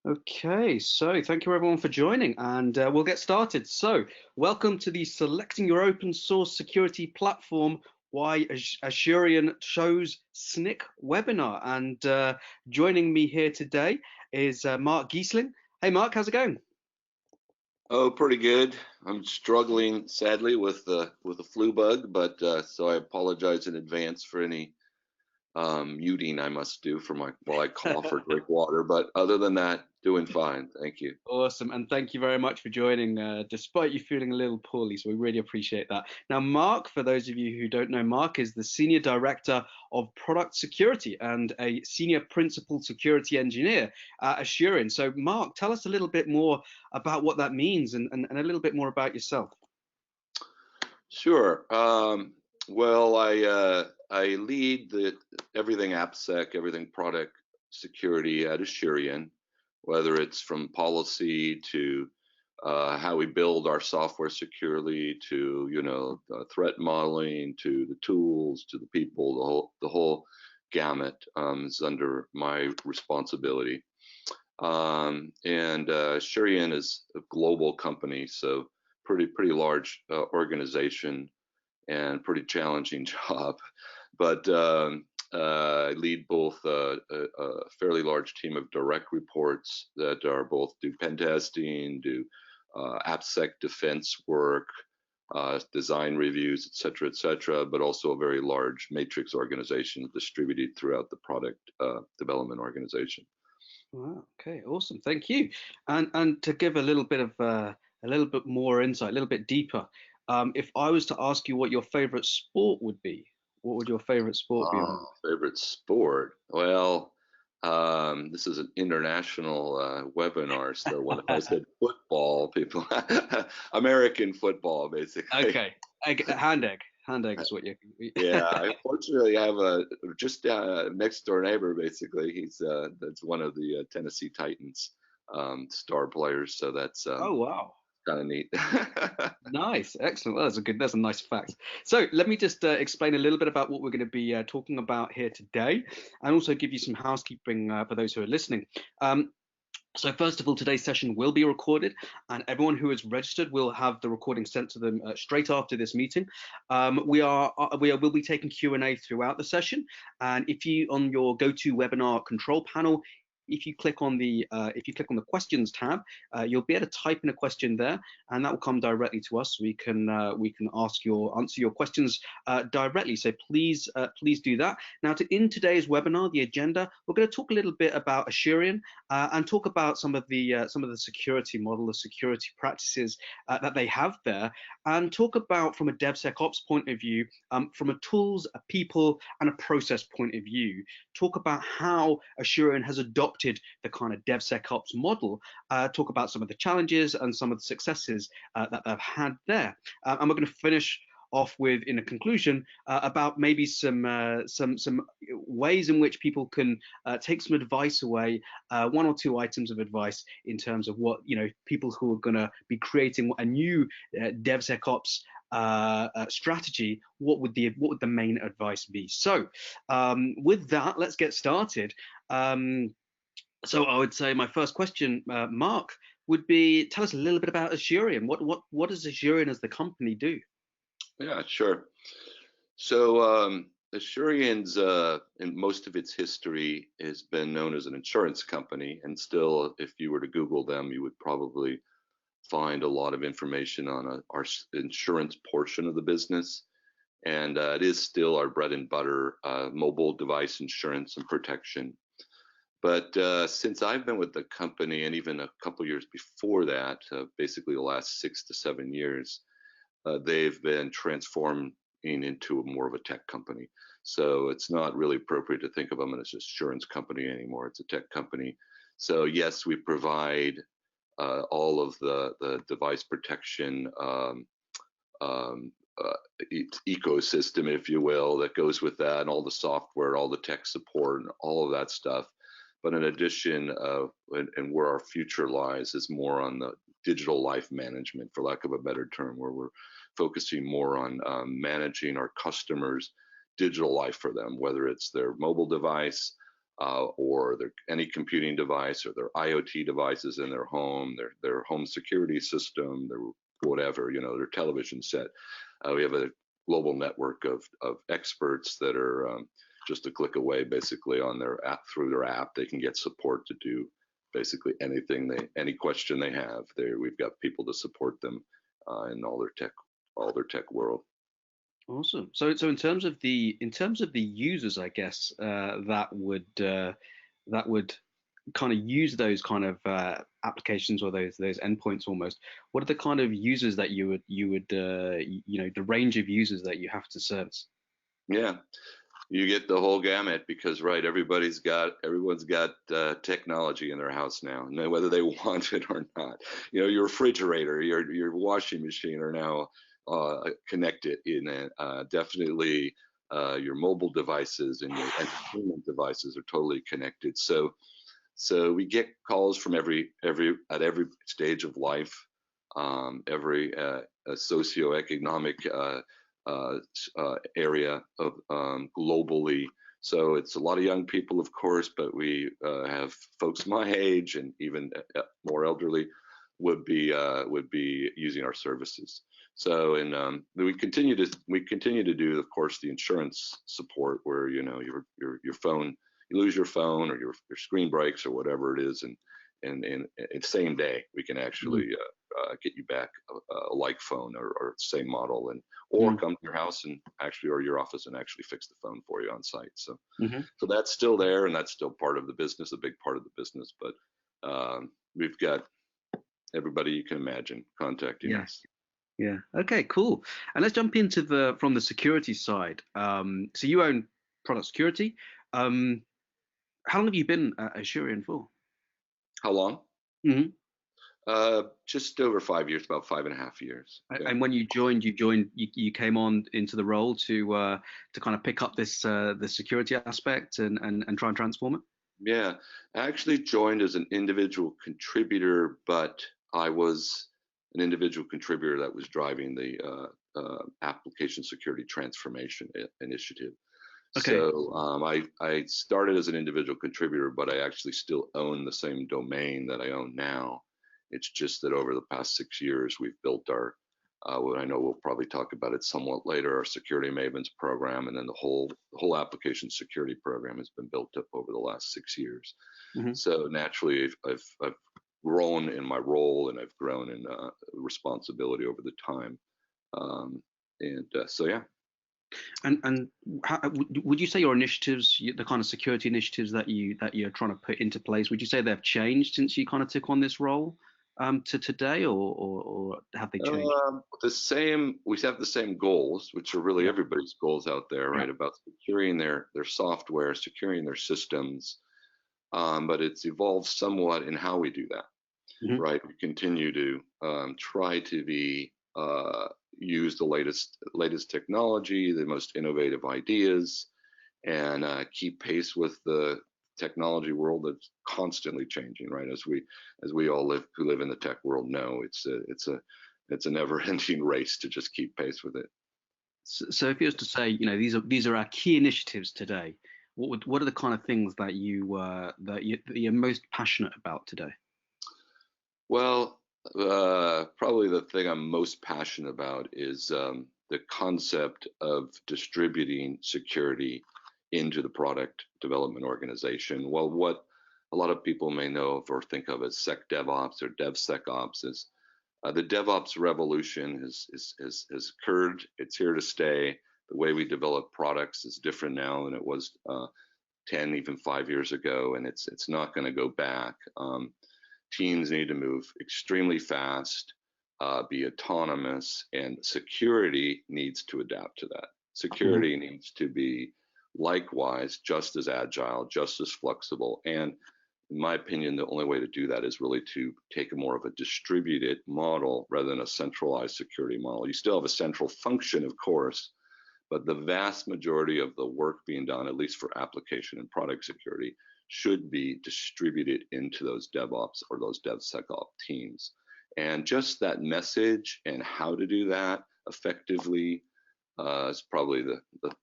Okay, so thank you everyone for joining, and we'll get started. So, welcome to the Selecting Your Open Source Security Platform Why Asurion Chose Snyk webinar. And joining me here today is Mark Geeslin. Hey, Mark, how's it going? Oh, pretty good. I'm struggling sadly with a flu bug, but so I apologize in advance for any muting I must do for my while I cough or drink water. But other than that, doing fine. Thank you. Awesome, and thank you very much for joining, despite you feeling a little poorly. So we really appreciate that. Now, Mark, for those of you who don't know, Mark is the Senior Director of Product Security and a Senior Principal Security Engineer at Asurion. So, Mark, tell us a little bit more about what that means and a little bit more about yourself. Sure. Well, I lead the everything appsec, everything product security at Asurion, whether it's from policy to how we build our software securely, to threat modeling, to the tools, to the people, the whole gamut is under my responsibility. And Asurion is a global company, so pretty large organization and pretty challenging job. But I lead both a fairly large team of direct reports that are both do pen testing, do appsec defense work, design reviews, et cetera, but also a very large matrix organization distributed throughout the product development organization. Wow, okay, awesome. Thank you. And to give a little bit more insight, a little bit deeper, if I was to ask you what your favorite sport would be, what would your favorite sport be, Mark? Favorite sport? Well, this is an international webinar, so when I said football, people, American football, basically. Okay, hand egg is what you. Yeah, I fortunately have a just next door neighbor. Basically, he's that's one of the Tennessee Titans star players, so that's Oh wow. kind of neat. Nice, excellent. Well, that's a nice fact. So let me just explain a little bit about what we're going to be talking about here today, and also give you some housekeeping for those who are listening. Um, So first of all, today's session will be recorded, and everyone who is registered will have the recording sent to them straight after this meeting. Will be taking Q&A throughout the session, and if you on your GoToWebinar control panel, if you click on the questions tab, you'll be able to type in a question there, and that will come directly to us. So we can answer your questions directly. So please do that. Now, in today's webinar, the agenda, we're going to talk a little bit about Asurion and talk about some of the security model, the security practices that they have there, and talk about from a DevSecOps point of view, from a tools, a people, and a process point of view. Talk about how Asurion has adopted the kind of DevSecOps model. Talk about some of the challenges and some of the successes that they've had there, and we're going to finish off with in a conclusion about maybe some ways in which people can take some advice away, one or two items of advice in terms of what people who are going to be creating a new DevSecOps strategy. What would the main advice be? So with that, let's get started. So I would say my first question, Mark, would be tell us a little bit about Asurion. What does Asurion as the company do? Yeah, sure. So Asurion's in most of its history has been known as an insurance company, and still, if you were to Google them, you would probably find a lot of information on our insurance portion of the business. And it is still our bread and butter, mobile device insurance and protection. But since I've been with the company, and even a couple years before that, basically the last 6 to 7 years, they've been transforming into more of a tech company. So it's not really appropriate to think of them as an insurance company anymore. It's a tech company. So yes, we provide all of the device protection um, ecosystem, if you will, that goes with that, and all the software, all the tech support, and all of that stuff. But in addition, and where our future lies is more on the digital life management, for lack of a better term, where we're focusing more on managing our customers' digital life for them, whether it's their mobile device, or any computing device, or their IoT devices in their home, their home security system, their whatever, their television set. We have a global network of experts that are just a click away, basically, on their app. Through their app, they can get support to do basically anything any question they have. We've got people to support them in all their tech world. Awesome. So in terms of the users, I guess that would kind of use those kind of applications, or those endpoints almost. What are the kind of users that you would the range of users that you have to service? Yeah, you get the whole gamut, because everyone's got technology in their house now, whether they want it or not. Your refrigerator, your washing machine are now connected definitely. Your mobile devices and your entertainment devices are totally connected. So we get calls from at every stage of life, every socioeconomic area of globally. So it's a lot of young people, of course, but we have folks my age and even more elderly would be using our services. So, and we continue to do, of course, the insurance support, where your phone, you lose your phone, or your screen breaks, or whatever it is, and it's same day we can actually get you back a like phone, or same model, or come to your house or your office and actually fix the phone for you on site. So so that's still there, and that's still part of the business, a big part of the business. But we've got everybody you can imagine contacting us. Yeah. Okay, cool. And let's jump into from the security side. So you own product security. How long have you been at Asurion for? How long? hmm Just over 5 years, about 5.5 years. Yeah. And when you came on into the role to kind of pick up this the security aspect and try and transform it. Yeah, I actually joined as an individual contributor, but I was an individual contributor that was driving the application security transformation initiative. Okay. So I started as an individual contributor, but I actually still own the same domain that I own now. It's just that over the past 6 years, we've built our, what I know we'll probably talk about it somewhat later, our Security Mavens program, and then the whole application security program has been built up over the last 6 years. So naturally, I've grown in my role, and I've grown in responsibility over the time. So yeah. And how, would you say your initiatives, the kind of security initiatives that you're trying to put into place, would you say they've changed since you kind of took on this role to today, or have they changed? The same. We have the same goals, which are really everybody's goals out there, right? About securing their software, securing their systems. But it's evolved somewhat in how we do that, right? We continue to try to use the latest technology, the most innovative ideas, and keep pace with the technology world that's constantly changing, right? As we all who live in the tech world know, it's a never-ending race to just keep pace with it. So if you was to say, these are our key initiatives today, what are the kind of things that you're most passionate about today? Well, probably the thing I'm most passionate about is the concept of distributing security into the product development organization. Well, what a lot of people may know of or think of as SecDevOps or DevSecOps is the DevOps revolution has occurred. It's here to stay. The way we develop products is different now than it was 10, even 5 years ago, and it's not going to go back. Teams need to move extremely fast, be autonomous, and security needs to adapt to that. Security needs to be likewise just as agile, just as flexible. And in my opinion, the only way to do that is really to take a more of a distributed model rather than a centralized security model. You still have a central function, of course, but the vast majority of the work being done, at least for application and product security, should be distributed into those DevOps or those DevSecOps teams. And just that message and how to do that effectively is probably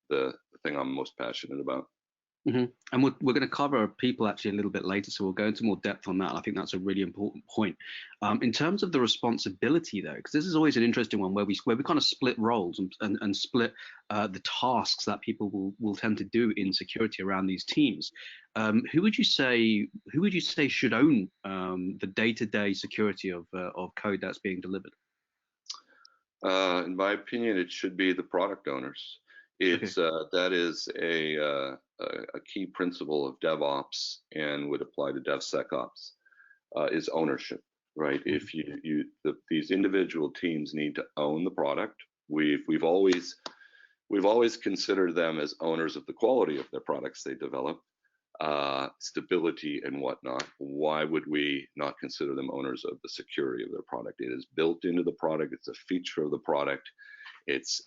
the thing I'm most passionate about. And we're going to cover people actually a little bit later, so we'll go into more depth on that. I think that's a really important point. In terms of the responsibility, though, because this is always an interesting one where we kind of split roles and split the tasks that people will tend to do in security around these teams. Who would you say should own the day-to-day security of code that's being delivered? In my opinion, it should be the product owners. It's that is a key principle of DevOps and would apply to DevSecOps, is ownership, right? If these individual teams need to own the product. We've always considered them as owners of the quality of their products they develop, stability and whatnot. Why would we not consider them owners of the security of their product? It is built into the product. It's a feature of the product. It's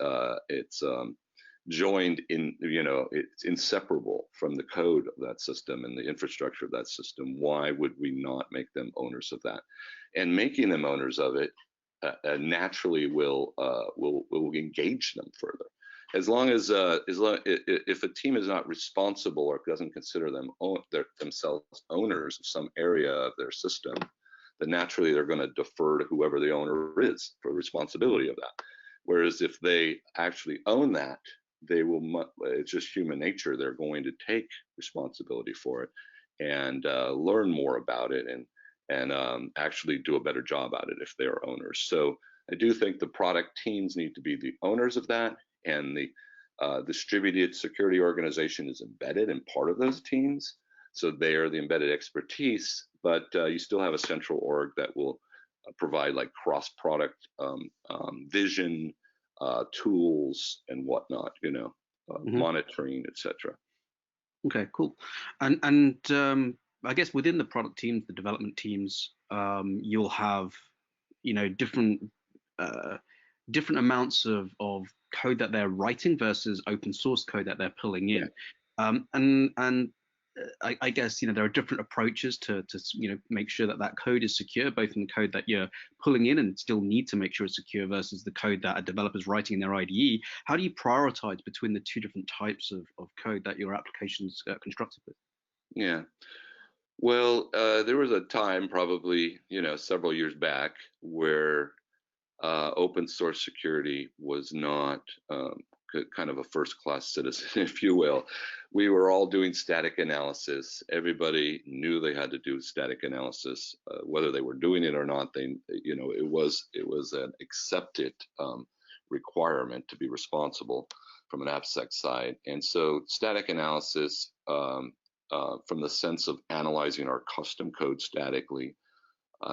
joined in, it's inseparable from the code of that system and the infrastructure of that system. Why would we not make them owners of that? And making them owners of it naturally will engage them further. As long as if a team is not responsible or doesn't consider themselves owners of some area of their system, then naturally they're going to defer to whoever the owner is for the responsibility of that. Whereas if they actually own that, they will. It's just human nature. They're going to take responsibility for it and learn more about it and actually do a better job at it if they are owners. So I do think the product teams need to be the owners of that. And the distributed security organization is embedded in part of those teams. So they are the embedded expertise, but you still have a central org that will provide like cross-product vision, tools and whatnot, monitoring, etc. Okay, cool. And I guess within the product teams, the development teams, you'll have, different amounts of code that they're writing versus open source code that they're pulling in. I guess there are different approaches to make sure that code is secure, both in the code that you're pulling in and still need to make sure it's secure versus the code that a developer's writing in their IDE. How do you prioritize between the two different types of code that your application's constructed with? Yeah. Well, there was a time probably several years back where open source security was not kind of a first-class citizen, if you will. We were all doing static analysis. Everybody knew they had to do static analysis, whether they were doing it or not. It was an accepted requirement to be responsible from an appsec side. And so static analysis, from the sense of analyzing our custom code statically.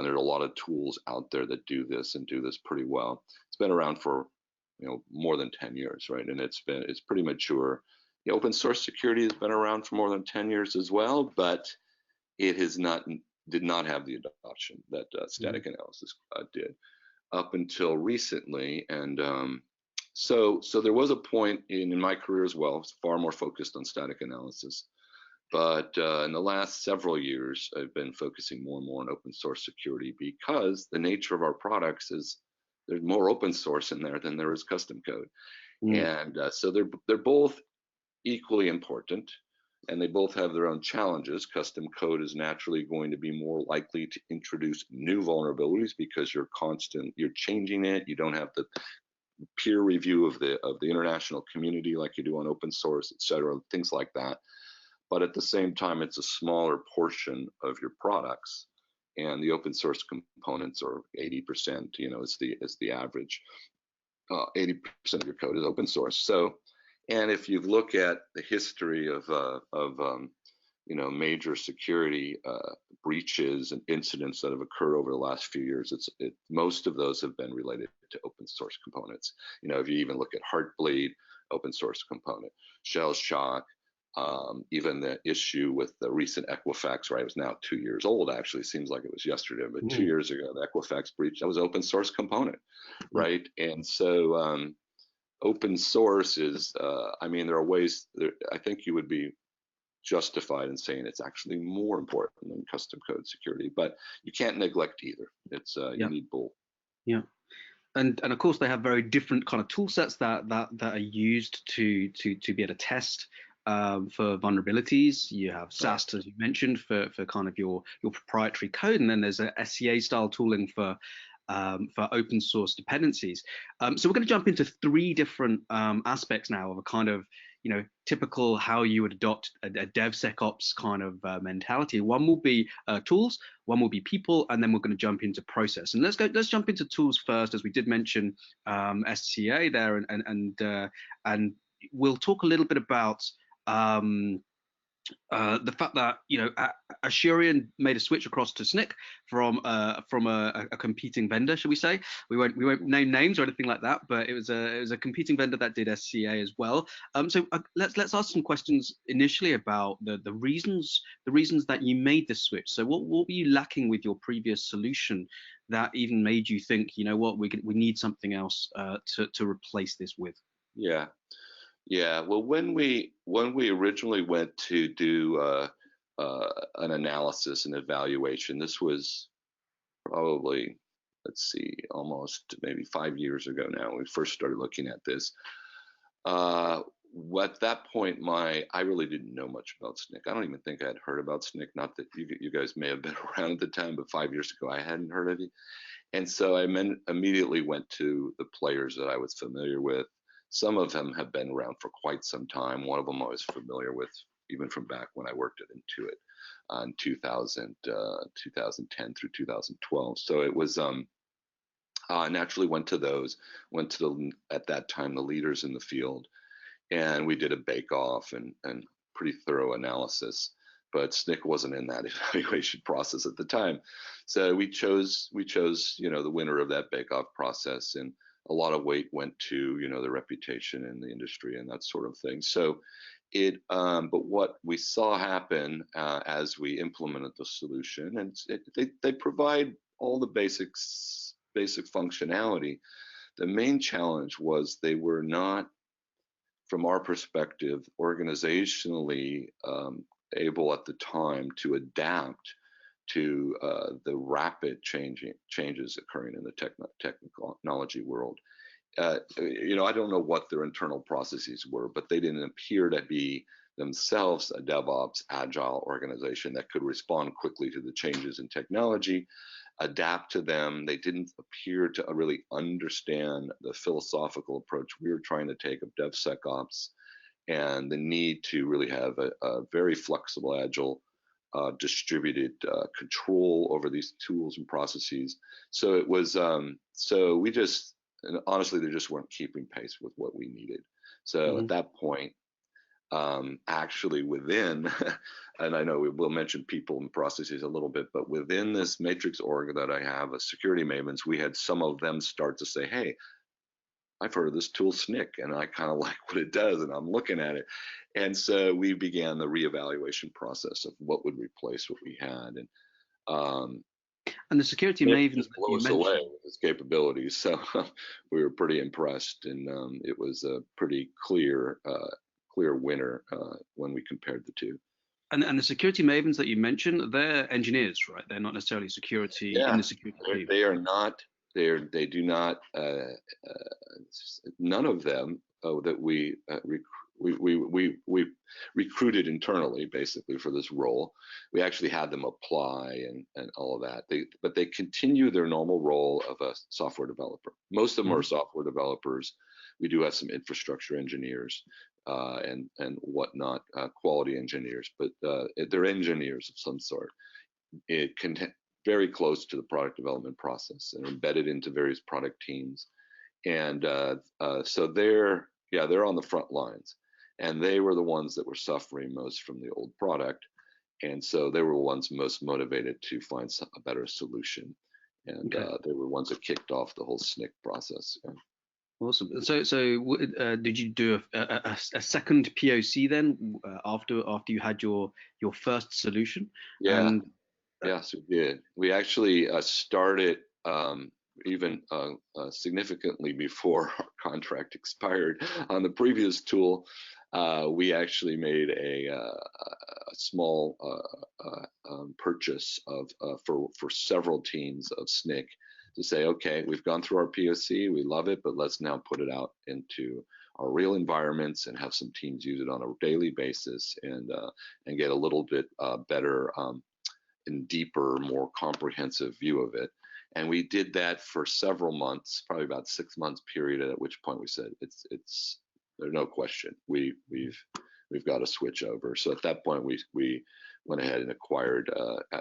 There's a lot of tools out there that do this and do this pretty well. It's been around for more than 10 years, right? And it's pretty mature. The open source security has been around for more than 10 years as well, but it did not have the adoption that static analysis did up until recently. And so there was a point in my career as well. I was far more focused on static analysis. But in the last several years, I've been focusing more and more on open source security because the nature of our products is there's more open source in there than there is custom code. And so they're both equally important, and they both have their own challenges. Custom code is naturally going to be more likely to introduce new vulnerabilities because you're changing it. You don't have the peer review of the international community like you do on open source, et cetera, things like that. But at the same time, it's a smaller portion of your products, and the open source components are 80%. Is the average. 80% of your code is open source. So, and if you look at the history of major security breaches and incidents that have occurred over the last few years, most of those have been related to open source components. If you even look at Heartbleed, open source component, Shell Shock. Even the issue with the recent Equifax, right? It was now 2 years old, actually. Seems like it was yesterday, but 2 years ago, the Equifax breach, that was open source component, right? And so open source is, there are ways, I think you would be justified in saying it's actually more important than custom code security, but you can't neglect either. It's you need both. Yeah. And of course they have very different kind of tool sets that are used to be able to test for vulnerabilities. You have SAST, as you mentioned, for kind of your proprietary code, and then there's a SCA style tooling for open source dependencies. So we're going to jump into three different aspects now of a kind of typical how you would adopt a DevSecOps kind of mentality. One will be tools, one will be people, and then we're going to jump into process. And let's jump into tools first, as we did mention SCA there, and we'll talk a little bit about the fact that Asurion made a switch across to Snyk from a competing vendor, should we say? We won't name names or anything like that, but it was a competing vendor that did SCA as well. So let's ask some questions initially about the reasons that you made this switch. So what were you lacking with your previous solution that even made you think, you know what, we need something else to replace this with? Yeah. Yeah, well, when we originally went to do an analysis and evaluation, this was probably, let's see, almost maybe 5 years ago now. When we first started looking at this. At that point, I really didn't know much about Snyk. I don't even think I had heard about Snyk. Not that you guys may have been around at the time, but 5 years ago I hadn't heard of it. And so I immediately went to the players that I was familiar with. Some of them have been around for quite some time. One of them I was familiar with even from back when I worked at Intuit in 2010 through 2012. So it was naturally went to those, at that time, the leaders in the field. And we did a bake-off and pretty thorough analysis. But Snyk wasn't in that evaluation process at the time. So we chose the winner of that bake-off process, and a lot of weight went to the reputation in the industry and that sort of thing. So but what we saw happen as we implemented the solution, and they provide all the basic functionality. The main challenge was they were not, from our perspective, organizationally able at the time to adapt to the rapid changes occurring in the technology world. I don't know what their internal processes were, but they didn't appear to be themselves a DevOps agile organization that could respond quickly to the changes in technology, adapt to them. They didn't appear to really understand the philosophical approach we were trying to take of DevSecOps and the need to really have a very flexible, agile, distributed control over these tools and processes. So it was, and honestly, they just weren't keeping pace with what we needed. So at that point, actually within, and I know we'll mention people and processes a little bit, but within this matrix org that I have, a security Mavens, we had some of them start to say, hey, I've heard of this tool Snyk, and I kind of like what it does, and I'm looking at it. And so we began the reevaluation process of what would replace what we had. And the security Mavens that blew you us mentioned, away with his capabilities. So we were pretty impressed, and it was a pretty clear winner when we compared the two. And the security Mavens that you mentioned, they're engineers, right? They're not necessarily security in the security team. They are not. They do not. None of them that we recruited internally, basically, for this role. We actually had them apply and all of that. But they continue their normal role of a software developer. Most of them are software developers. We do have some infrastructure engineers and whatnot, quality engineers, but they're engineers of some sort. It can very close to the product development process and embedded into various product teams. And so they're on the front lines, and they were the ones that were suffering most from the old product. And so they were the ones most motivated to find a better solution. And they were the ones that kicked off the whole Snyk process. Yeah. Awesome. So did you do a second POC then after you had your first solution? Yeah. Yes, we did. We actually started even significantly before our contract expired on the previous tool. We actually made a small purchase for several teams of Snyk to say, okay, we've gone through our POC, we love it, but let's now put it out into our real environments and have some teams use it on a daily basis and get a little bit better and deeper, more comprehensive view of it. And we did that for several months, probably about 6 months period, at which point we said it's there's no question we've got to switch over. So at that point we went ahead and acquired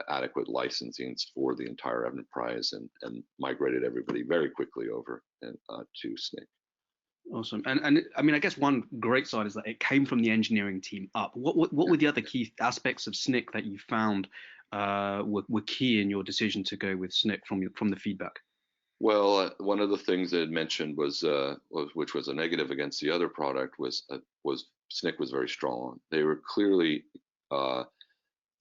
adequate licensings for the entire enterprise and migrated everybody very quickly over to Snyk. Awesome. And I mean, I guess one great side is that it came from the engineering team up. What were the other key aspects of Snyk that you found were key in your decision to go with Snyk from the feedback? Well, one of the things that I mentioned was which was a negative against the other product was Snyk was very strong. They were clearly on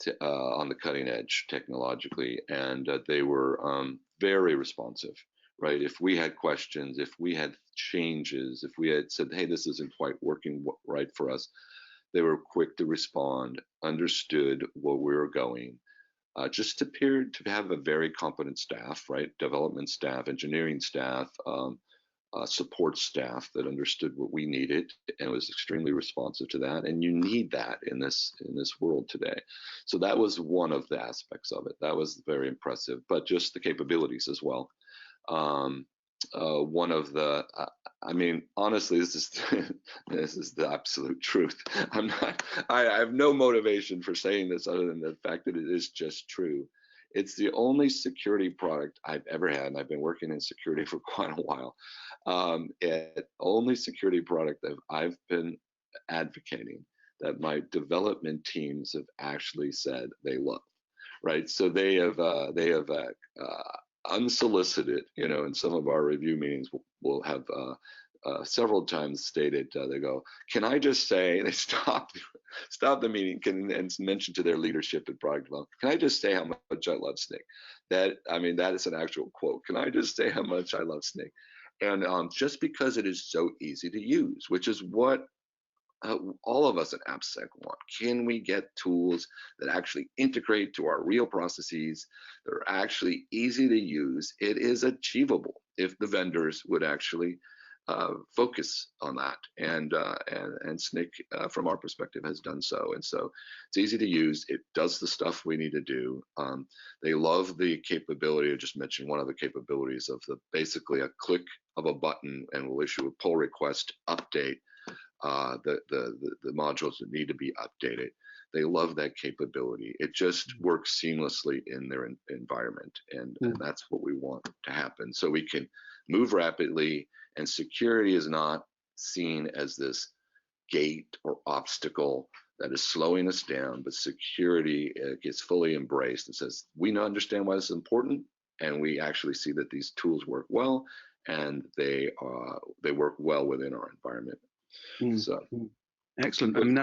the cutting edge technologically, and they were very responsive. Right? If we had questions, if we had changes, if we had said, "Hey, this isn't quite working right for us," they were quick to respond, understood where we were going. Just appeared to have a very competent staff, right? Development staff, engineering staff, support staff that understood what we needed and was extremely responsive to that. And you need that in this world today. So that was one of the aspects of it. That was very impressive, but just the capabilities as well. One of the, I mean, honestly, this is this is the absolute truth. I have no motivation for saying this other than the fact that it is just true. It's the only security product I've ever had, and I've been working in security for quite a while. Only security product that I've been advocating that my development teams have actually said they love. Right, so they have unsolicited, in some of our review meetings, we'll have several times stated, they go, "Can I just say," they stop the meeting and mention to their leadership and product development, "Can I just say how much I love Snyk?" That is an actual quote. "Can I just say how much I love Snyk?" And just because it is so easy to use, which is what all of us at appsec want. Can we get tools that actually integrate to our real processes, that are actually easy to use? It is achievable if the vendors would actually focus on that, and Snyk, from our perspective, has done so. And so it's easy to use. It does the stuff we need to do. They love the capability. I just mentioned one of the capabilities of basically a click of a button, and we'll issue a pull request update the modules that need to be updated. They love that capability. It just works seamlessly in their environment, and that's what we want to happen. So we can move rapidly, and security is not seen as this gate or obstacle that is slowing us down, but security gets fully embraced and says, we understand why this is important, and we actually see that these tools work well, and they work well within our environment. So excellent. I mean,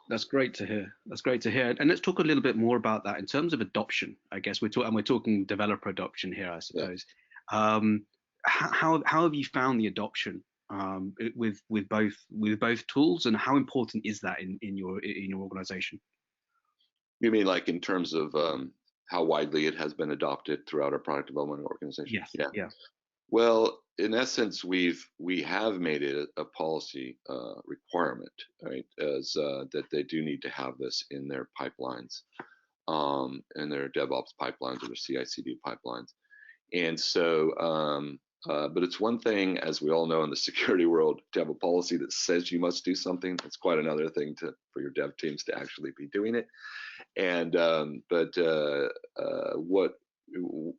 that's great to hear. That's great to hear. And let's talk a little bit more about that in terms of adoption. I guess we're talking developer adoption here, I suppose. Yeah. How have you found the adoption with both tools, and how important is that in your organization? You mean like in terms of how widely it has been adopted throughout our product development organization? Yes. Yeah. Well, in essence, we have made it a policy requirement, right? As that they do need to have this in their pipelines, in their DevOps pipelines or their CI/CD pipelines. And so, but it's one thing, as we all know in the security world, to have a policy that says you must do something. It's quite another thing for your dev teams to actually be doing it. And what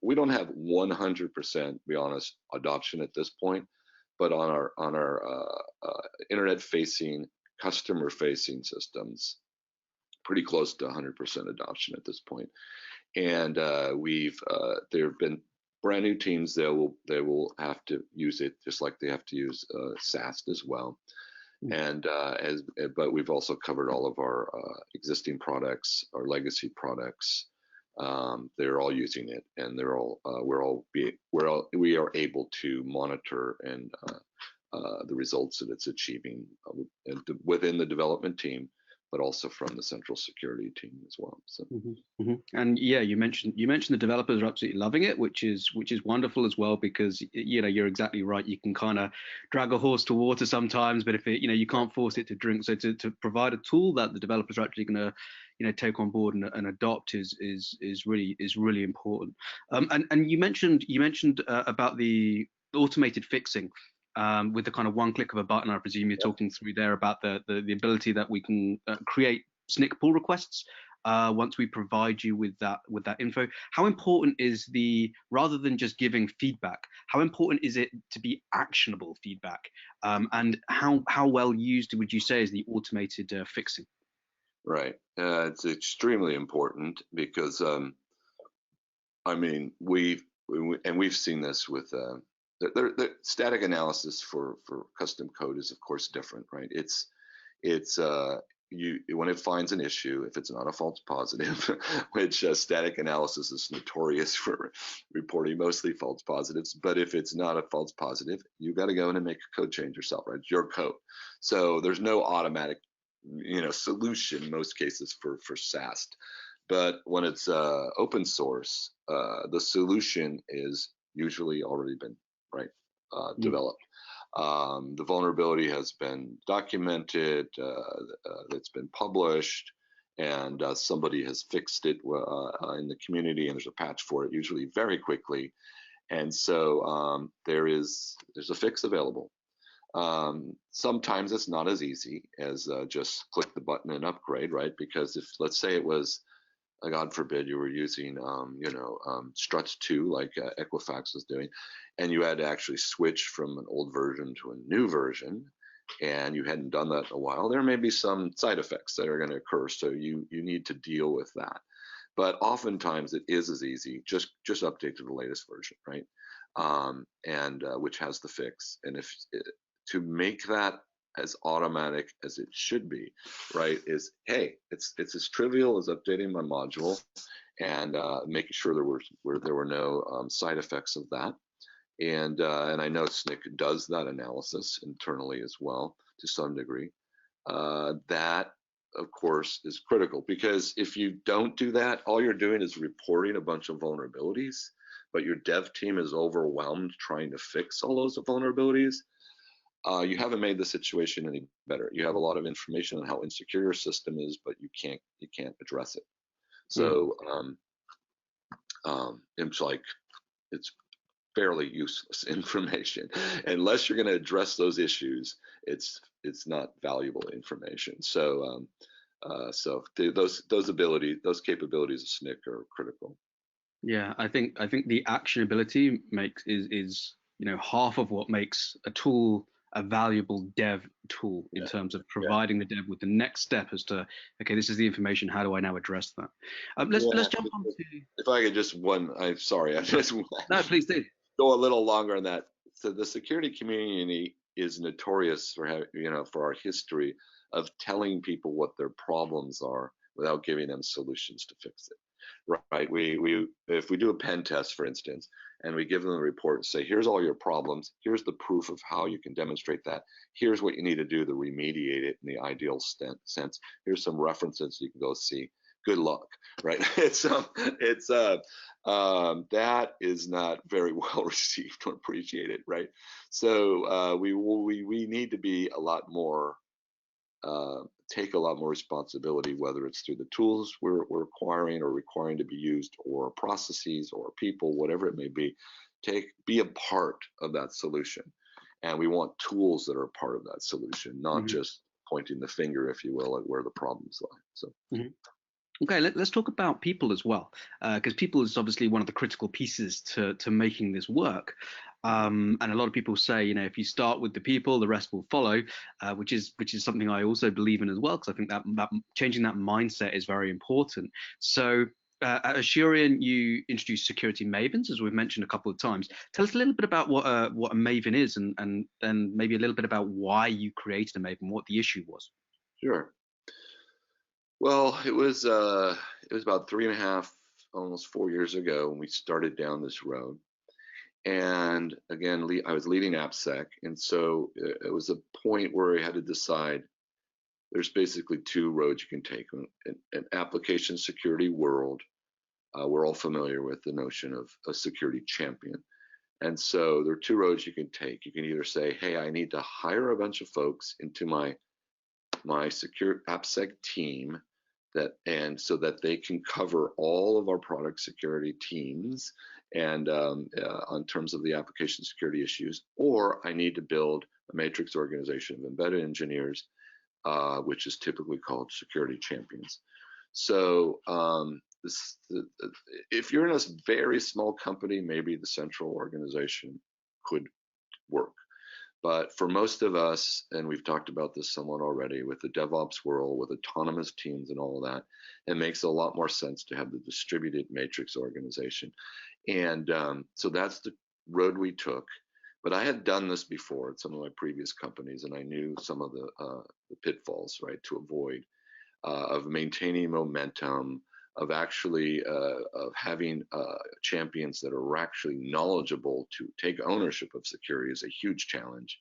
we don't have 100%, to be honest, adoption at this point, but on our internet-facing, customer-facing systems, pretty close to 100% adoption at this point. And there have been brand new teams they will have to use it, just like they have to use SAST as well. And but we've also covered all of our existing products, our legacy products. They're all using it, and we are able to monitor and the results that it's achieving within the development team, but also from the central security team as well. So. And yeah, you mentioned the developers are absolutely loving it, which is wonderful as well, because you're exactly right. You can kind of drag a horse to water sometimes, but if it you can't force it to drink. So to provide a tool that the developers are actually going to take on board and adopt is really important. And you mentioned about the automated fixing. With the kind of one click of a button. I presume you're talking through there about the ability that we can create Snyk pull requests once we provide you with that info. How important is rather than just giving feedback, how important is it to be actionable feedback? And how well used would you say is the automated fixing? Right. It's extremely important because I mean we've seen this with the static analysis for custom code is of course different, right? It's when it finds an issue, if it's not a false positive, which static analysis is notorious for reporting mostly false positives, but if it's not a false positive, you got to go in and make a code change yourself, right? It's your code. So there's no automatic solution in most cases for SAST. But when it's open source, the solution is usually already been developed. The vulnerability has been documented, it's been published, and somebody has fixed it in the community, and there's a patch for it, usually very quickly. And so there's a fix available. Sometimes it's not as easy as just click the button and upgrade, right? Because if, let's say it was, God forbid, you were using, Struts 2 like Equifax was doing, and you had to actually switch from an old version to a new version, and you hadn't done that in a while, there may be some side effects that are going to occur. So you need to deal with that. But oftentimes it is as easy, just update to the latest version, right? And which has the fix. And if to make that as automatic as it should be, right, is, hey, it's as trivial as updating my module and making sure there were no side effects of that. And I know Snyk does that analysis internally as well to some degree. That, of course, is critical, because if you don't do that, all you're doing is reporting a bunch of vulnerabilities, but your dev team is overwhelmed trying to fix all those vulnerabilities. You haven't made the situation any better. You have a lot of information on how insecure your system is, but you can't address it. So it's like it's fairly useless information unless you're going to address those issues. It's not valuable information. So those capabilities of Snyk are critical. Yeah, I think the actionability is half of what makes a tool a valuable dev tool in terms of providing the dev with the next step as to, okay, this is the information, how do I now address that? Let's jump on to. If I could just I'm sorry, I just no, please do go a little longer on that. So the security community is notorious for for our history of telling people what their problems are without giving them solutions to fix it. Right? If we do a pen test, for instance, and we give them a report and say, here's all your problems, here's the proof of how you can demonstrate that, here's what you need to do to remediate it in the ideal sense, here's some references you can go see, good luck, right? That is not very well received or appreciated, right? So we need to be a lot more take a lot more responsibility, whether it's through the tools we're acquiring or requiring to be used, or processes or people, whatever it may be. Be a part of that solution, and we want tools that are part of that solution, not just pointing the finger, if you will, at where the problems lie. So. Okay, let's talk about people as well, because people is obviously one of the critical pieces to making this work. And a lot of people say, if you start with the people, the rest will follow, which is something I also believe in as well, because I think that changing that mindset is very important. So at Asurion, you introduced security mavens, as we've mentioned a couple of times. Tell us a little bit about what a maven is, and maybe a little bit about why you created a maven, what the issue was. Sure. Well, it was about 3.5, almost 4 years ago when we started down this road. And again, I was leading appsec, and so it was a point where I had to decide, there's basically two roads you can take. An application security world, we're all familiar with the notion of a security champion. And so there are two roads you can take. You can either say, hey, I need to hire a bunch of folks into my secure AppSec team, and so that they can cover all of our product security teams and on terms of the application security issues, or I need to build a matrix organization of embedded engineers, which is typically called security champions. So if you're in a very small company, maybe the central organization could work. But for most of us, and we've talked about this somewhat already, with the DevOps world, with autonomous teams and all of that, it makes a lot more sense to have the distributed matrix organization. And so that's the road we took. But I had done this before at some of my previous companies, and I knew some of the pitfalls, right, to avoid, of maintaining momentum, of actually of having champions that are actually knowledgeable to take ownership of security is a huge challenge.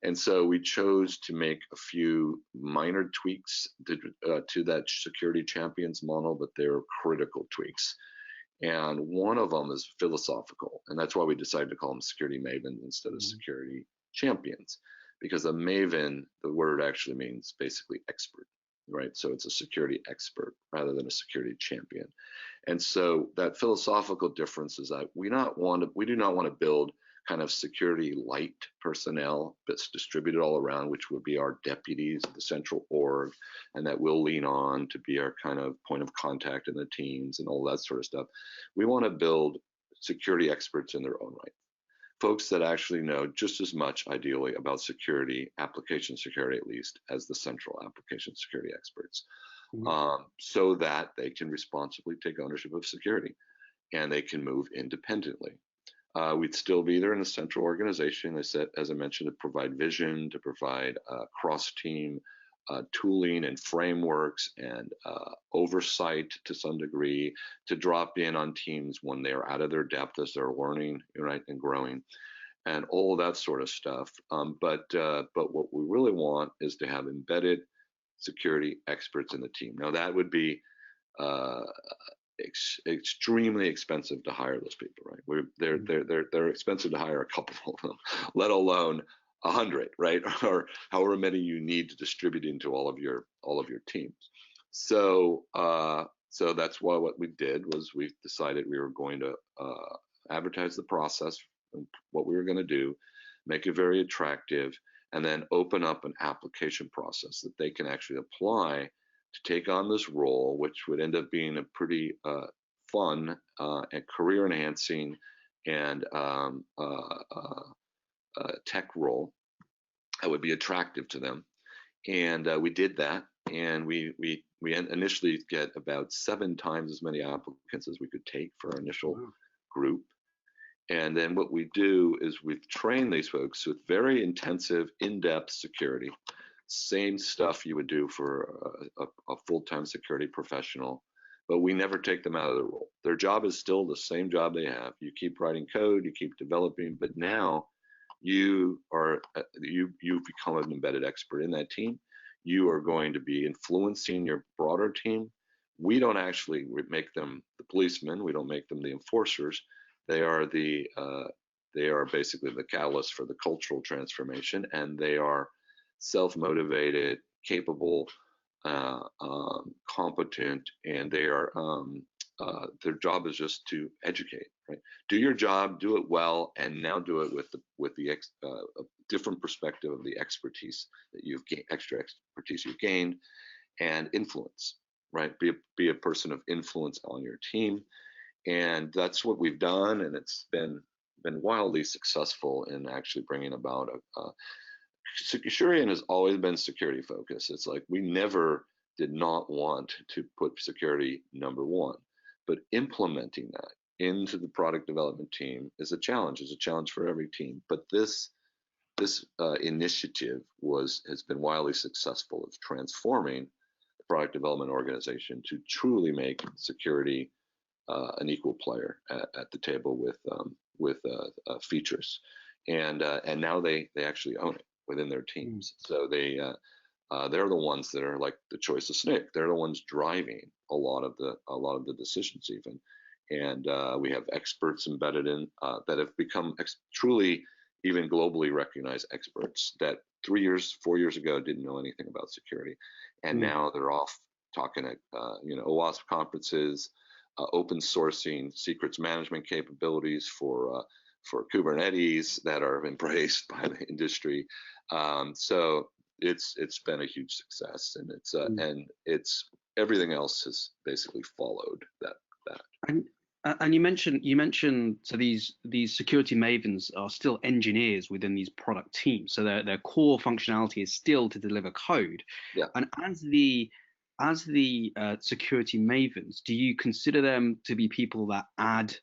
And so we chose to make a few minor tweaks to that security champions model, but they're critical tweaks. And one of them is philosophical, and that's why we decided to call them security mavens instead of security champions, because a maven, the word actually means basically expert. Right, so it's a security expert rather than a security champion. And so that philosophical difference is that we do not want to build kind of security light personnel that's distributed all around, which would be our deputies of the central org, and that we'll lean on to be our kind of point of contact in the teams and all that sort of stuff. We want to build security experts in their own right. Folks that actually know just as much, ideally, about security, application security at least, as the central application security experts, so that they can responsibly take ownership of security and they can move independently. We'd still be there in the central organization, as I mentioned, to provide vision, to provide cross-team tooling and frameworks and oversight to some degree, to drop in on teams when they're out of their depth as they're learning, right, and growing, and all of that sort of stuff. But what we really want is to have embedded security experts in the team. Now that would be extremely expensive to hire those people, right? They're expensive to hire a couple of them, let alone 100, right? Or however many you need to distribute into all of your teams. So so that's why what we did was we decided we were going to advertise the process, what we were going to do, make it very attractive, and then open up an application process that they can actually apply to take on this role, which would end up being a pretty fun and career enhancing and tech role that would be attractive to them. And we did that, and we initially get about 7 times as many applicants as we could take for our initial group. And then what we do is we've trained these folks with very intensive, in-depth security, same stuff you would do for a full-time security professional, but we never take them out of the role. Their job is still the same job they have. You keep writing code, you keep developing, but now you've become an embedded expert in that team. You are going to be influencing your broader team. We don't actually make them the policemen. We don't make them the enforcers. They are basically the catalyst for the cultural transformation, and they are self-motivated, capable, competent, and they are their job is just to educate, right? Do your job, do it well, and now do it with the different perspective of the expertise that you've gained, extra expertise you've gained, and influence, right? Be a person of influence on your team, and that's what we've done, and it's been wildly successful in actually bringing about Asurion has always been security focused. It's like we never did not want to put security number one, but implementing that into the product development team is a challenge. It's a challenge for every team. But this initiative has been wildly successful of transforming the product development organization to truly make security an equal player at the table with features, and now they actually own it within their teams. So they they're the ones that are like the choice of Snyk. They're the ones driving a lot of the decisions even. And we have experts embedded in that have become truly even globally recognized experts that 3 years, 4 years ago didn't know anything about security, and now they're off talking at OWASP conferences, open sourcing secrets management capabilities for Kubernetes that are embraced by the industry. So it's been a huge success, and it's everything else has basically followed that. And you mentioned so these security mavens are still engineers within these product teams, so their core functionality is still to deliver code. Yeah. And as the security mavens, do you consider them to be people that add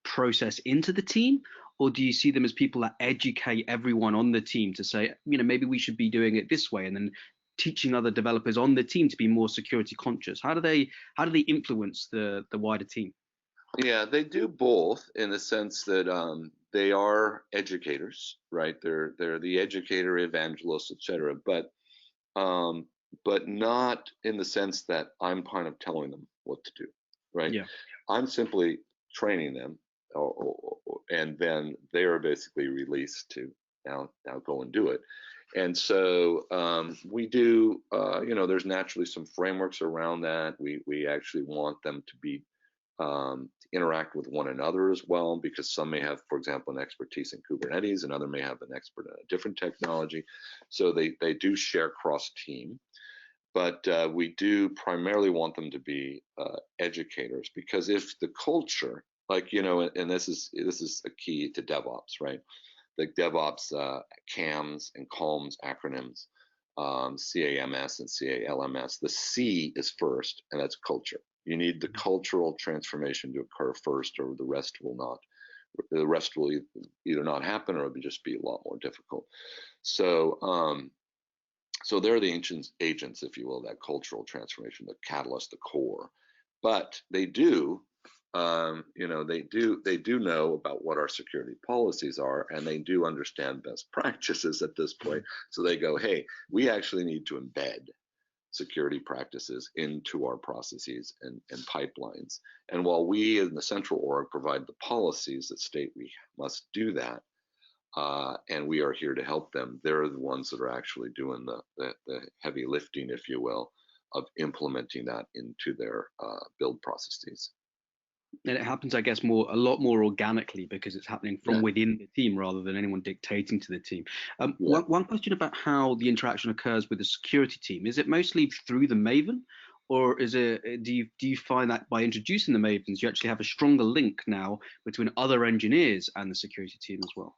process into the team, or do you see them as people that educate everyone on the team to say, maybe we should be doing it this way, and then teaching other developers on the team to be more security conscious? How do they influence the wider team? Yeah, they do both in the sense that they are educators, right? They're the educator, evangelist, etc. But not in the sense that I'm kind of telling them what to do, right? Yeah. I'm simply training them, and then they are basically released to now go and do it. And so we do, there's naturally some frameworks around that. We actually want them to be to interact with one another as well, because some may have, for example, an expertise in Kubernetes, another may have an expert in a different technology. So they do share cross-team. But we do primarily want them to be educators, because if the culture, like, and this is a key to DevOps, right? Like DevOps CAMs and CALMs acronyms, CAMS and CALMS. The C is first, and that's culture. You need the cultural transformation to occur first, or the rest will not. The rest will either not happen, or it will just be a lot more difficult. So so they're the ancient agents, if you will, that cultural transformation, the catalyst, the core. But they do, they do know about what our security policies are, and they do understand best practices at this point. So they go, hey, we actually need to embed security practices into our processes and pipelines. And while we in the central org provide the policies that state we must do that, and we are here to help them, they're the ones that are actually doing the heavy lifting, if you will, of implementing that into their build processes. And it happens, I guess, a lot more organically, because it's happening from within the team rather than anyone dictating to the team. One question about how the interaction occurs with the security team: is it mostly through the Maven, or is it do you find that by introducing the Mavens, you actually have a stronger link now between other engineers and the security team as well?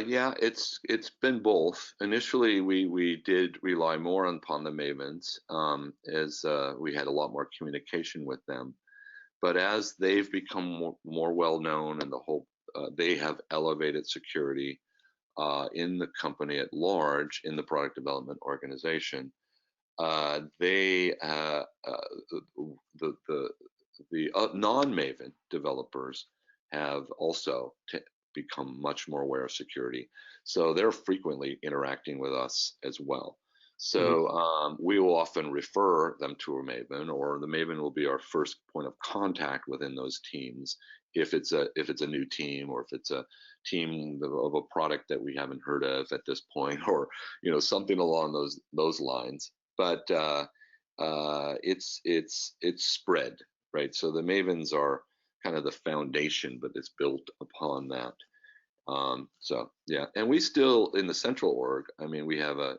Yeah, it's been both. Initially, we did rely more upon the Mavens, as we had a lot more communication with them. But as they've become more well known, and they have elevated security in the company at large, in the product development organization, the non-Maven developers have also become much more aware of security. So they're frequently interacting with us as well. So we will often refer them to a Maven, or the Maven will be our first point of contact within those teams if it's a new team, or if it's a team of a product that we haven't heard of at this point, or something along those lines. But it's spread, right? So the Mavens are kind of the foundation, but it's built upon that. So yeah, and we still, in the central org, I mean, we have a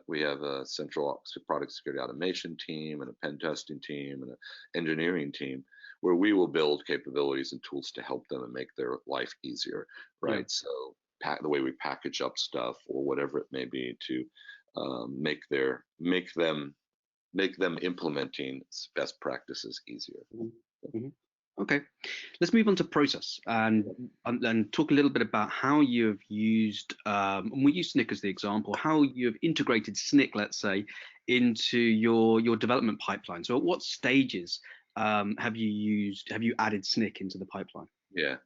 central product security automation team, and a pen testing team, and an engineering team, where we will build capabilities and tools to help them and make their life easier, right? Yeah. So the way we package up stuff, or whatever it may be, to make them implementing best practices easier. Mm-hmm. Okay, let's move on to process and talk a little bit about how you have used, and we use Snyk as the example, how you have integrated Snyk, let's say, into your development pipeline. So at what stages have you added Snyk into the pipeline? Yeah,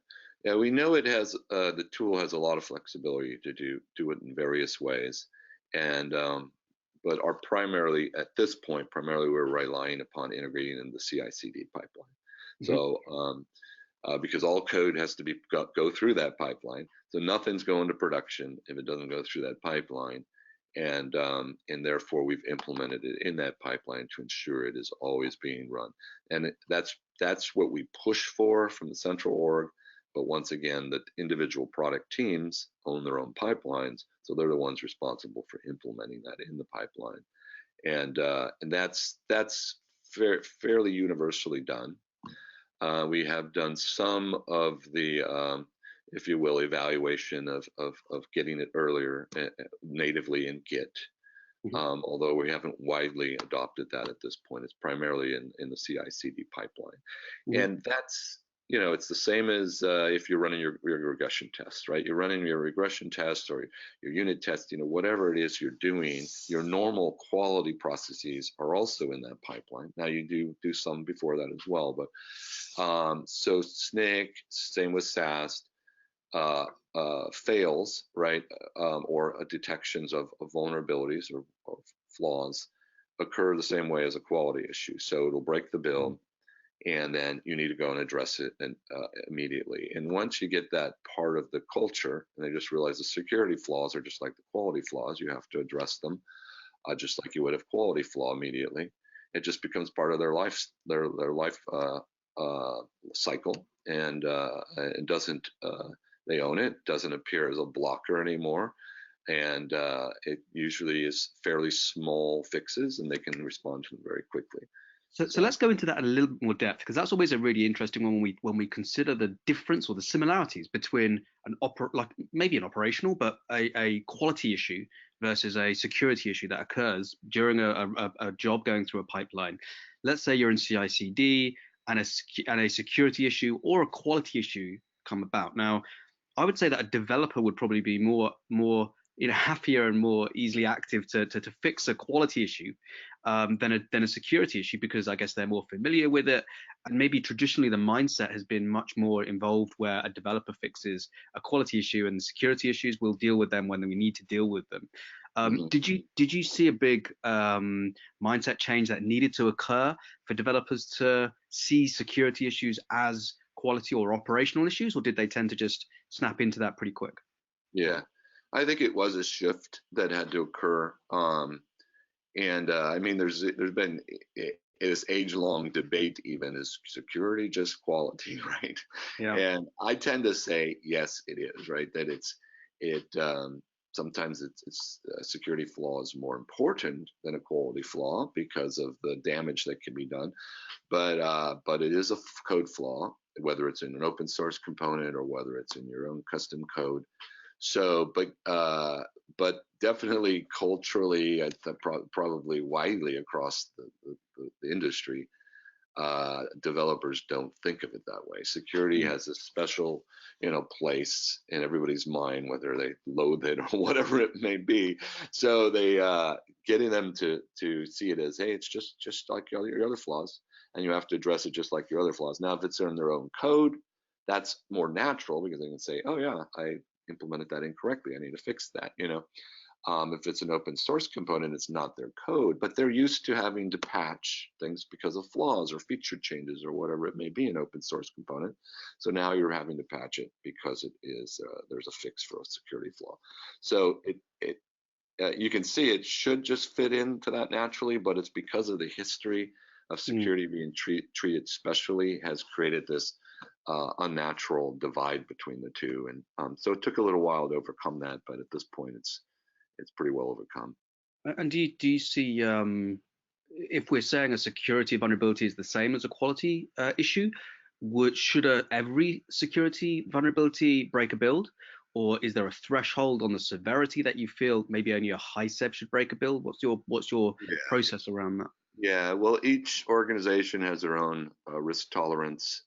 we know it has, the tool has a lot of flexibility to do it in various ways. and but are primarily at this point, primarily we're relying upon integrating in the CI/CD pipeline. Hmm. So because all code has to be go through that pipeline, so nothing's going to production if it doesn't go through that pipeline, and therefore we've implemented it in that pipeline to ensure it is always being run, and that's what we push for from the central org. But once again, the individual product teams own their own pipelines, so they're the ones responsible for implementing that in the pipeline, and that's fairly universally done. We have done some of the, if you will, evaluation of getting it earlier natively in Git, although we haven't widely adopted that at this point. It's primarily in the CI/CD pipeline, and that's, it's the same as if you're running your regression tests, right? You're running your regression tests or your unit tests, whatever it is you're doing, your normal quality processes are also in that pipeline. Now you do some before that as well, but so Snyk, same with SAST, fails, right, or detections of vulnerabilities or flaws occur the same way as a quality issue. So it'll break the build, and then you need to go and address it immediately. And once you get that part of the culture, and they just realize the security flaws are just like the quality flaws, you have to address them just like you would have quality flaw immediately. It just becomes part of their life, their life cycle, and it doesn't. They own it. Doesn't appear as a blocker anymore, and it usually is fairly small fixes, and they can respond to them very quickly. So let's go into that in a little bit more depth, because that's always a really interesting one when we consider the difference or the similarities between like maybe an operational, but a quality issue versus a security issue that occurs during a job going through a pipeline. Let's say you're in CI/CD and a security issue or a quality issue come about. Now, I would say that a developer would probably be more happier and more easily active to fix a quality issue than a security issue, because I guess they're more familiar with it, and maybe traditionally the mindset has been much more involved where a developer fixes a quality issue and the security issues, we'll deal with them when we need to deal with them. Did you see a big mindset change that needed to occur for developers to see security issues as quality or operational issues, or did they tend to just snap into that pretty quick? Yeah, I think it was a shift that had to occur. And I mean, there's been this age-long debate, even, is security just quality, right? Yeah. And I tend to say yes, it is, right? That sometimes it's a security flaw is more important than a quality flaw because of the damage that can be done. But it is a code flaw, whether it's in an open source component or whether it's in your own custom code. So, but definitely culturally, probably widely across the industry, developers don't think of it that way. Security has a special, place in everybody's mind, whether they loathe it or whatever it may be. So they getting them to see it as, hey, it's just like your other flaws, and you have to address it just like your other flaws. Now, if it's in their own code, that's more natural because they can say, oh yeah, I implemented that incorrectly, I need to fix that. If it's an open source component, it's not their code, but they're used to having to patch things because of flaws or feature changes or whatever it may be in open source component. So now you're having to patch it because it is there's a fix for a security flaw. So you can see it should just fit into that naturally, but it's because of the history of security being treated specially has created this unnatural divide between the two, and so it took a little while to overcome that, but at this point it's pretty well overcome. And do you see, if we're saying a security vulnerability is the same as a quality issue, should every security vulnerability break a build, or is there a threshold on the severity that you feel maybe only a high sev should break a build? What's your process around that? Yeah, well, each organization has their own risk tolerance.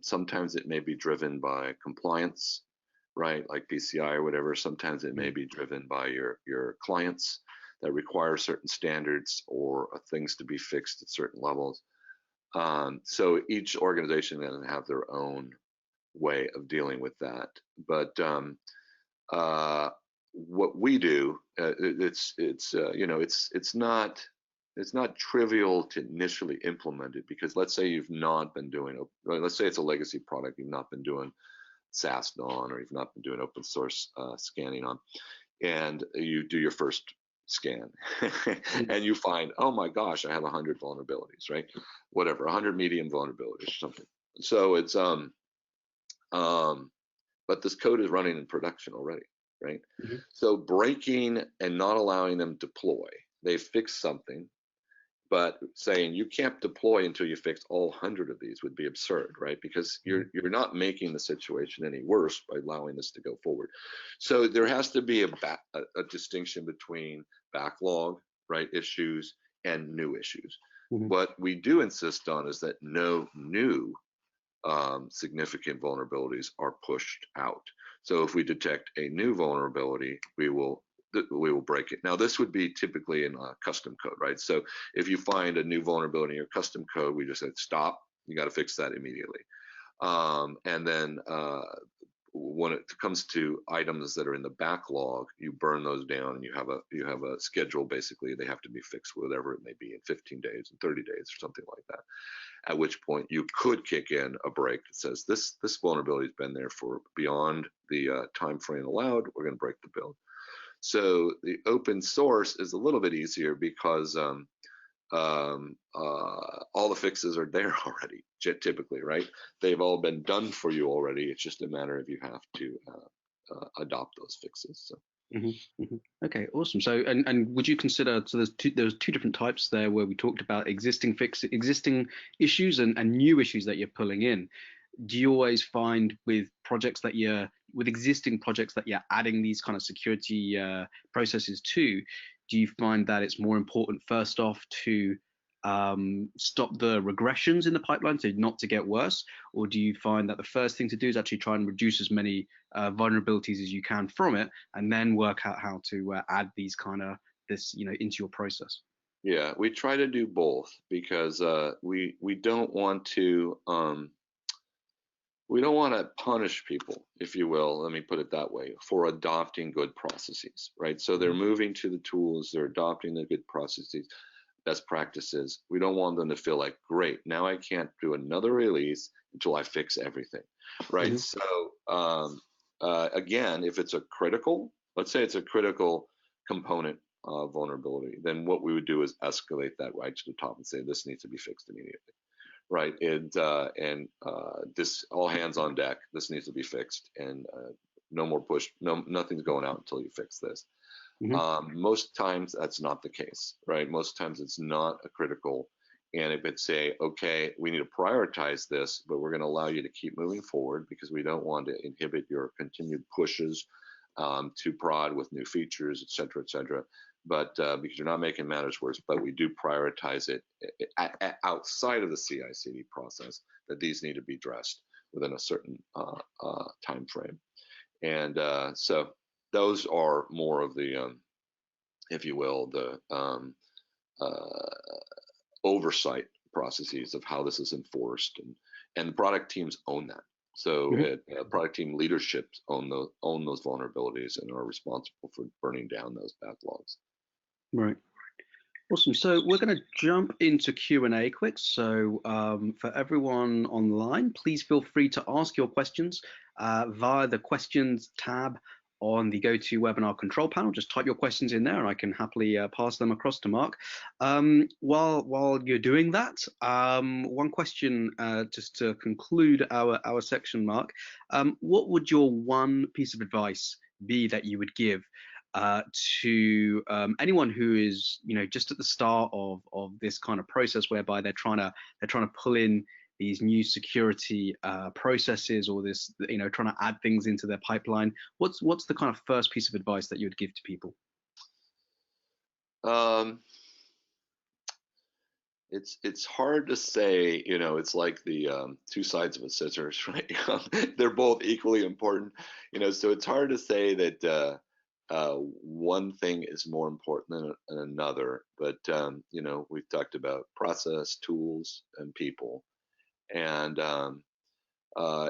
Sometimes it may be driven by compliance, right, like PCI or whatever. Sometimes it may be driven by your clients that require certain standards or things to be fixed at certain levels. So each organization then have their own way of dealing with that. But what we do, it's not trivial to initially implement it, because let's say you've not been doing, let's say it's a legacy product you've not been doing SAST on, or you've not been doing open source scanning on, and you do your first scan and you find, oh my gosh, I have 100 vulnerabilities, right? Whatever, 100 medium vulnerabilities or something. So it's but this code is running in production already, right? Mm-hmm. So breaking and not allowing them deploy, they fix something, but saying you can't deploy until you fix all 100 of these would be absurd, right? Because you're not making the situation any worse by allowing this to go forward. So there has to be a distinction between backlog, right, issues and new issues. Mm-hmm. What we do insist on is that no new significant vulnerabilities are pushed out. So if we detect a new vulnerability, we will break it. Now, this would be typically in custom code, right? So if you find a new vulnerability in your custom code, we just said, stop, you got to fix that immediately. And then when it comes to items that are in the backlog, you burn those down, and you have a schedule. Basically, they have to be fixed, whatever it may be, in 15 days and 30 days or something like that. At which point you could kick in a break that says this vulnerability has been there for beyond the time frame allowed. We're going to break the build. So the open source is a little bit easier because all the fixes are there already, typically, right? They've all been done for you already. It's just a matter of you have to adopt those fixes. So. Mm-hmm, mm-hmm. Okay, awesome. So, and would you consider, so there's two different types there where we talked about existing issues and new issues that you're pulling in. Do you always find with existing projects that you're adding these kind of security processes to, do you find that it's more important first off to stop the regressions in the pipeline, so not to get worse, or do you find that the first thing to do is actually try and reduce as many vulnerabilities as you can from it, and then work out how to add these into your process? Yeah, we try to do both, because we don't want to punish people, if you will, let me put it that way, for adopting good processes, right? So they're moving to the tools, they're adopting the good processes, best practices. We don't want them to feel like, great, now I can't do another release until I fix everything, right? Mm-hmm. So again, if it's let's say it's a critical component vulnerability, then what we would do is escalate that right to the top and say, this needs to be fixed immediately. Right, and this, all hands on deck. This needs to be fixed, and no more push. Nothing's going out until you fix this. Mm-hmm. Most times that's not the case, right? Most times it's not a critical, and if it's okay, we need to prioritize this, but we're going to allow you to keep moving forward because we don't want to inhibit your continued pushes to prod with new features, et cetera, but because you're not making matters worse, but we do prioritize it outside of the CI/CD process, that these need to be addressed within a certain time frame. And so those are more of the, if you will, the oversight processes of how this is enforced, and the product teams own that. So mm-hmm. Product team leadership own those vulnerabilities and are responsible for burning down those backlogs. Right. Awesome. So we're going to jump into Q&A quick. So for everyone online, please feel free to ask your questions via the questions tab on the GoToWebinar control panel. Just type your questions in there, and I can happily pass them across to Mark. While you're doing that, one question just to conclude our section, Mark. What would your one piece of advice be that you would give to anyone who is, just at the start of this kind of process, whereby they're trying to pull in these new security processes, or this, trying to add things into their pipeline? What's the kind of first piece of advice that you would give to people? It's hard to say. It's like the two sides of a scissors, right? They're both equally important. So it's hard to say that one thing is more important than another, but we've talked about process, tools, and people, and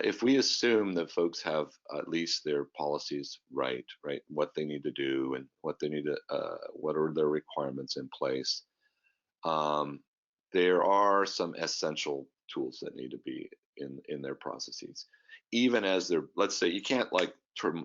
if we assume that folks have at least their policies right, what they need to do and what they need to, what are their requirements in place, there are some essential tools that need to be in their processes. Even as they're, let's say, you can't like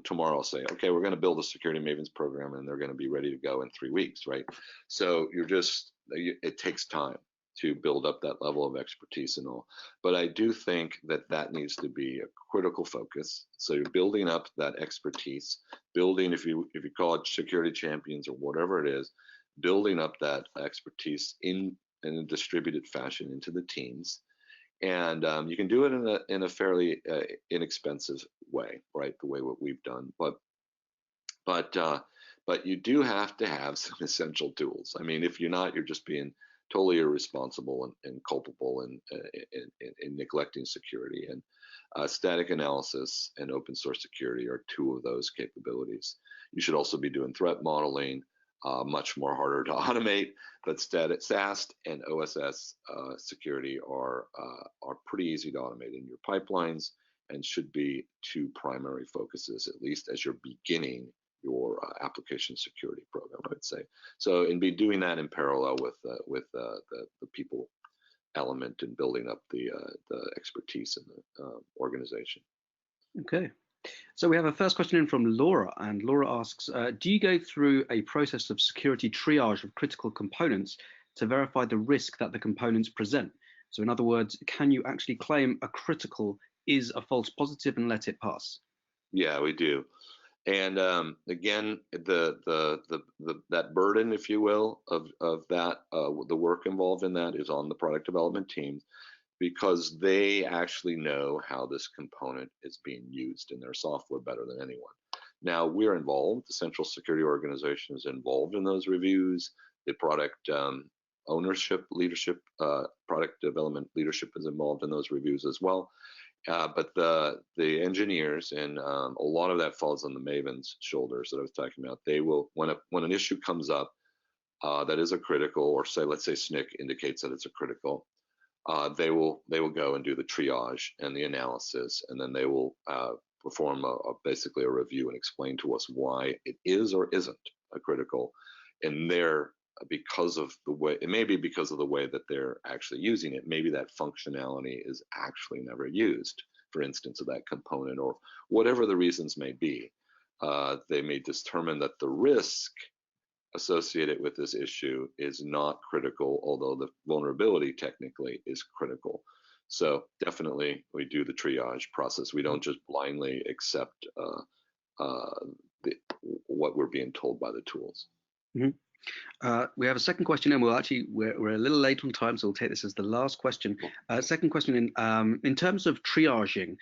tomorrow say, okay, we're going to build a security Mavens program and they're going to be ready to go in 3 weeks, right? So it takes time to build up that level of expertise and all. But I do think that that needs to be a critical focus. So you're building up that expertise, building, if you call it security champions or whatever it is, building up that expertise in a distributed fashion into the teams. And you can do it in a fairly inexpensive way, right? The way what we've done, but you do have to have some essential tools. I mean, if you're not, you're just being totally irresponsible and culpable in neglecting security. And static analysis and open source security are two of those capabilities. You should also be doing threat modeling, much more harder to automate, but SAST and OSS security are pretty easy to automate in your pipelines and should be two primary focuses, at least as you're beginning your application security program, I would say. So, and be doing that in parallel with the people element and building up the expertise in the organization. Okay. So we have a first question in from Laura, and Laura asks, do you go through a process of security triage of critical components to verify the risk that the components present? So in other words, can you actually claim a critical is a false positive and let it pass? Yeah, we do. And again, that burden, if you will, of that, the work involved in that is on the product development teams, because they actually know how this component is being used in their software better than anyone. Now, we're involved, the Central Security Organization is involved in those reviews. The product ownership, leadership, product development leadership is involved in those reviews as well. But the engineers, and a lot of that falls on the Mavens' shoulders that I was talking about. They will, when an issue comes up that is a critical, or say, let's say Snyk indicates that it's a critical, they will go and do the triage and the analysis, and then they will perform basically a review and explain to us why it is or isn't a critical in their, because of the way, it may be because of the way that they're actually using it. Maybe that functionality is actually never used, for instance, of that component, or whatever the reasons may be. They may determine that the risk associated with this issue is not critical, although the vulnerability technically is critical. So definitely we do the triage process. We don't just blindly accept what we're being told by the tools. Mm-hmm. We have a second question, and we're a little late on time, so we'll take this as the last question. Second question, in terms of triaging,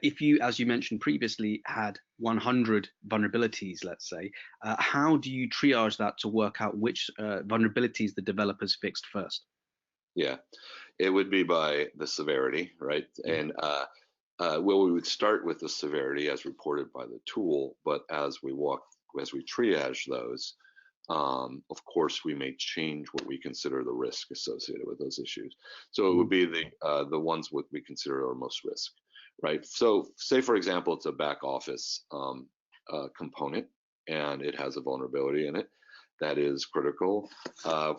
if you, as you mentioned previously, had 100 vulnerabilities, let's say, how do you triage that to work out which vulnerabilities the developers fixed first? Yeah, it would be by the severity, right? And well, we would start with the severity as reported by the tool, but as we triage those, of course, we may change what we consider the risk associated with those issues. So it would be the ones what we consider are most risk, right? So say, for example, it's a back office component and it has a vulnerability in it that is critical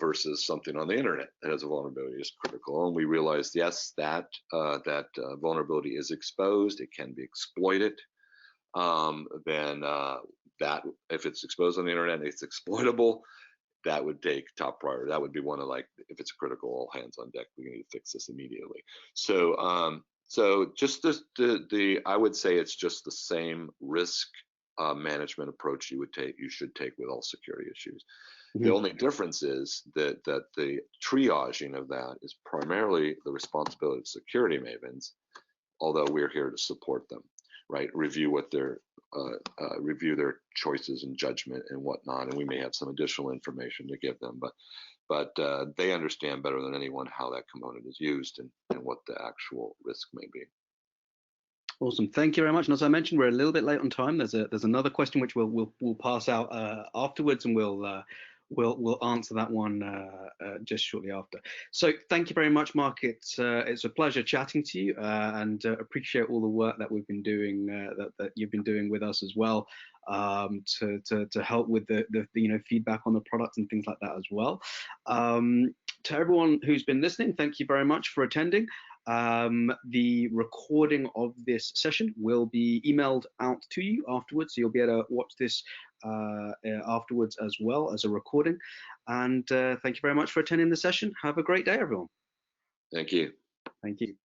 versus something on the internet that has a vulnerability is critical. And we realize, yes, that vulnerability is exposed, it can be exploited. Then that if it's exposed on the internet, it's exploitable, that would take top priority. That would be one of, like, if it's critical, all hands on deck, we need to fix this immediately. So so just I would say it's just the same risk management approach you should take with all security issues. Mm-hmm. The only difference is that the triaging of that is primarily the responsibility of security Mavens, although we're here to support them, right? Review their choices and judgment and whatnot, and we may have some additional information to give them, but they understand better than anyone how that component is used and what the actual risk may be. Awesome, thank you very much. And as I mentioned, we're a little bit late on time. There's another question which we'll pass out afterwards, and we'll we'll answer that one just shortly after. So thank you very much, Mark. It's a pleasure chatting to you, and appreciate all the work that we've been doing, that you've been doing with us as well, to help with the feedback on the product and things like that as well. To everyone who's been listening, thank you very much for attending. The recording of this session will be emailed out to you afterwards, so you'll be able to watch this afterwards as well as a recording. And thank you very much for attending the session. Have a great day, everyone. Thank you. Thank you.